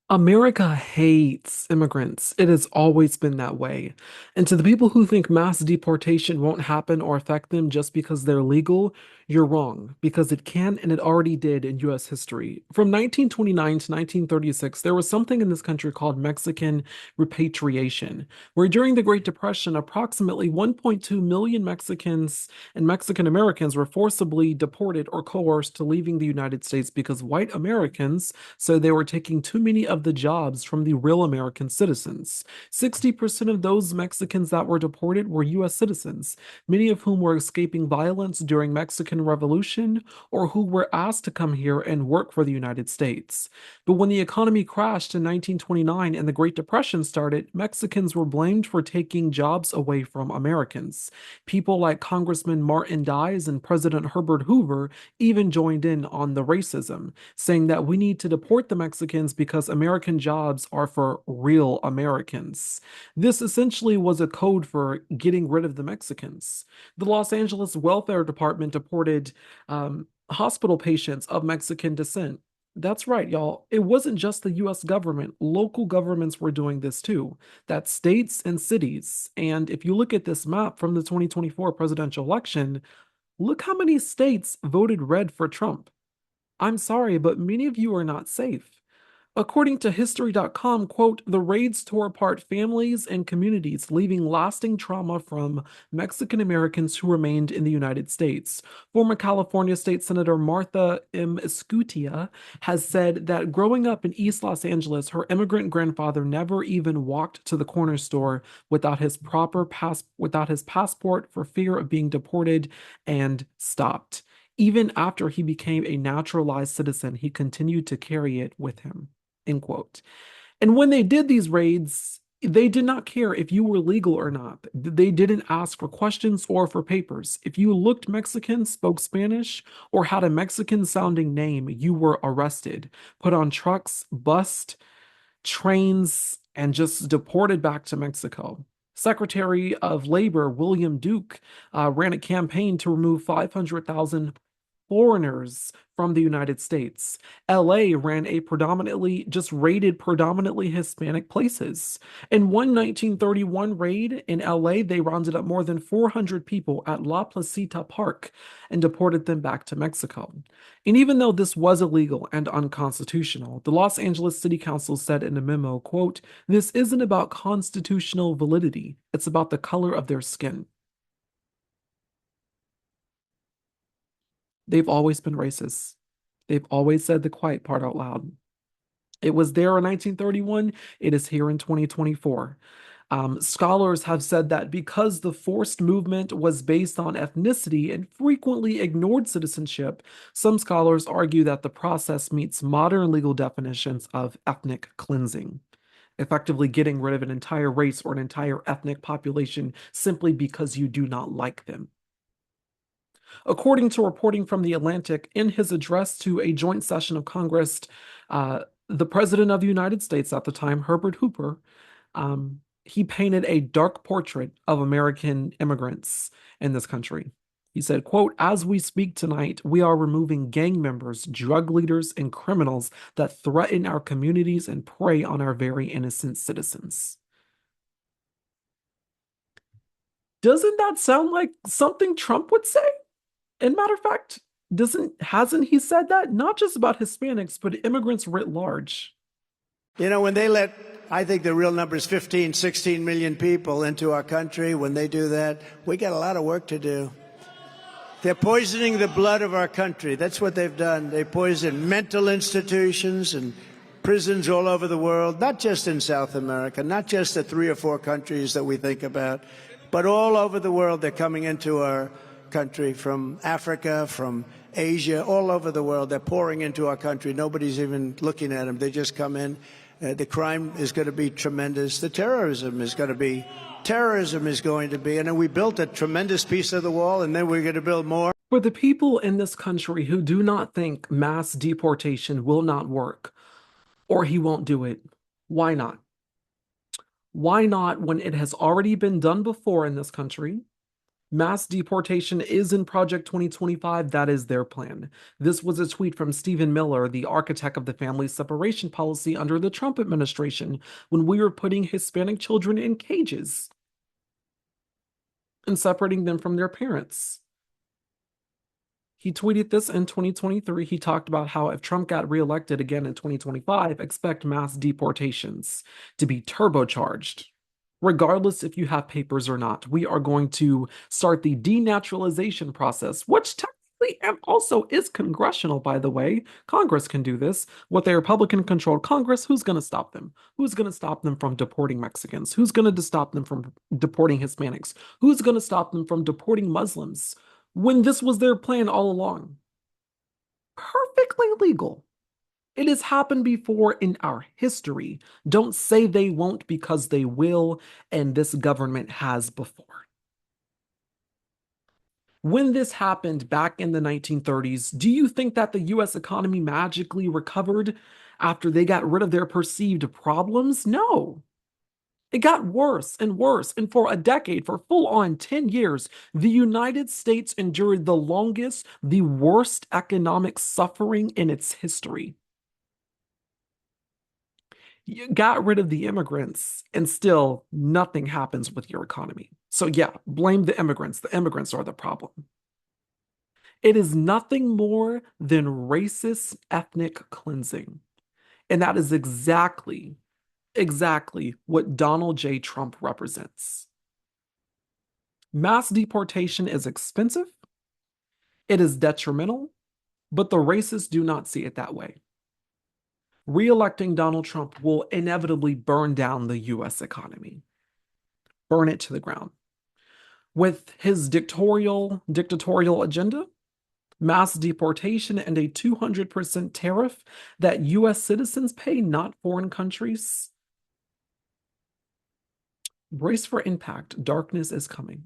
America hates immigrants. It has always been that way. And to the people who think mass deportation won't happen or affect them just because they're legal, you're wrong, because it can and it already did in US history. From 1929 to 1936, there was something in this country called Mexican repatriation, where during the Great Depression, approximately 1.2 million Mexicans and Mexican Americans were forcibly deported or coerced to leaving the United States because white Americans so they were taking too many of the jobs from the real American citizens. 60% of those Mexicans that were deported were US citizens, many of whom were escaping violence during Mexican Revolution or who were asked to come here and work for the United States. But when the economy crashed in 1929 and the Great Depression started, Mexicans were blamed for taking jobs away from Americans. People like Congressman Martin Dies and President Herbert Hoover even joined in on the racism, saying that we need to deport the Mexicans because American jobs are for real Americans. This essentially was a code for getting rid of the Mexicans. The Los Angeles Welfare Department deported hospital patients of Mexican descent. That's right, y'all. It wasn't just the US government. Local governments were doing this too. That's states and cities. And if you look at this map from the 2024 presidential election, look how many states voted red for Trump. I'm sorry, but many of you are not safe. According to History.com, quote, the raids tore apart families and communities, leaving lasting trauma from Mexican Americans who remained in the United States. Former California State Senator Martha M. Escutia has said that growing up in East Los Angeles, her immigrant grandfather never even walked to the corner store without his passport for fear of being deported and stopped. Even after he became a naturalized citizen, he continued to carry it with him. End quote. And when they did these raids, they did not care if you were legal or not. They didn't ask for questions or for papers. If you looked Mexican, spoke Spanish, or had a Mexican sounding name, you were arrested, put on trucks, bussed, trains, and just deported back to Mexico. Secretary of Labor William Duke ran a campaign to remove 500,000 foreigners from the United States. LA ran a just raided predominantly Hispanic places. In one 1931 raid in LA, they rounded up more than 400 people at La Placita Park and deported them back to Mexico. And even though this was illegal and unconstitutional, the Los Angeles City Council said in a memo, quote, this isn't about constitutional validity, it's about the color of their skin. They've always been racist. They've always said the quiet part out loud. It was there in 1931. It is here in 2024. Scholars have said that because the forced movement was based on ethnicity and frequently ignored citizenship, some scholars argue that the process meets modern legal definitions of ethnic cleansing, effectively getting rid of an entire race or an entire ethnic population simply because you do not like them. According to reporting from The Atlantic, in his address to a joint session of Congress, the President of the United States at the time, Herbert Hoover, he painted a dark portrait of American immigrants in this country. He said, quote, as we speak tonight, we are removing gang members, drug leaders, and criminals that threaten our communities and prey on our very innocent citizens. Doesn't that sound like something Trump would say? And matter of fact, doesn't hasn't he said that not just about Hispanics, but immigrants writ large? You know, when they let, I think the real number is 15, 16 million people into our country, when they do that, we got a lot of work to do. They're poisoning the blood of our country. That's what they've done. They poison mental institutions and prisons all over the world, not just in South America, not just the 3 or 4 countries that we think about, but all over the world. They're coming into our country from Africa, from Asia, all over the world. They're pouring into our country. Nobody's even looking at them. They just come in. The crime is going to be tremendous. The terrorism is going to be, and then we built a tremendous piece of the wall, and then we're going to build more. For the people in this country who do not think mass deportation will not work or he won't do it, why not? Why not when it has already been done before in this country? Mass deportation is in Project 2025. That is their plan. This was a tweet from Stephen Miller, the architect of the family separation policy under the Trump administration, when we were putting Hispanic children in cages and separating them from their parents. He tweeted this in 2023. He talked about how if Trump got reelected again in 2025, expect mass deportations to be turbocharged. Regardless if you have papers or not, we are going to start the denaturalization process, which technically and also is congressional, by the way. Congress can do this. With a Republican controlled Congress, who's going to stop them? Who's going to stop them from deporting Mexicans? Who's going to stop them from deporting Hispanics? Who's going to stop them from deporting Muslims? When this was their plan all along. Perfectly legal. It has happened before in our history. Don't say they won't because they will, and this government has before. When this happened back in the 1930s, do you think that the US economy magically recovered after they got rid of their perceived problems? No. It got worse and worse. And for a decade, for full on 10 years, the United States endured the longest, the worst economic suffering in its history. You got rid of the immigrants, and still nothing happens with your economy. So, yeah, blame the immigrants. The immigrants are the problem. It is nothing more than racist ethnic cleansing. And that is exactly what Donald J. Trump represents. Mass deportation is expensive, it is detrimental, but the racists do not see it that way. Re-electing Donald Trump will inevitably burn down the US economy, burn it to the ground. With his dictatorial agenda, mass deportation, and a 200% tariff that US citizens pay, not foreign countries, brace for impact. Darkness is coming.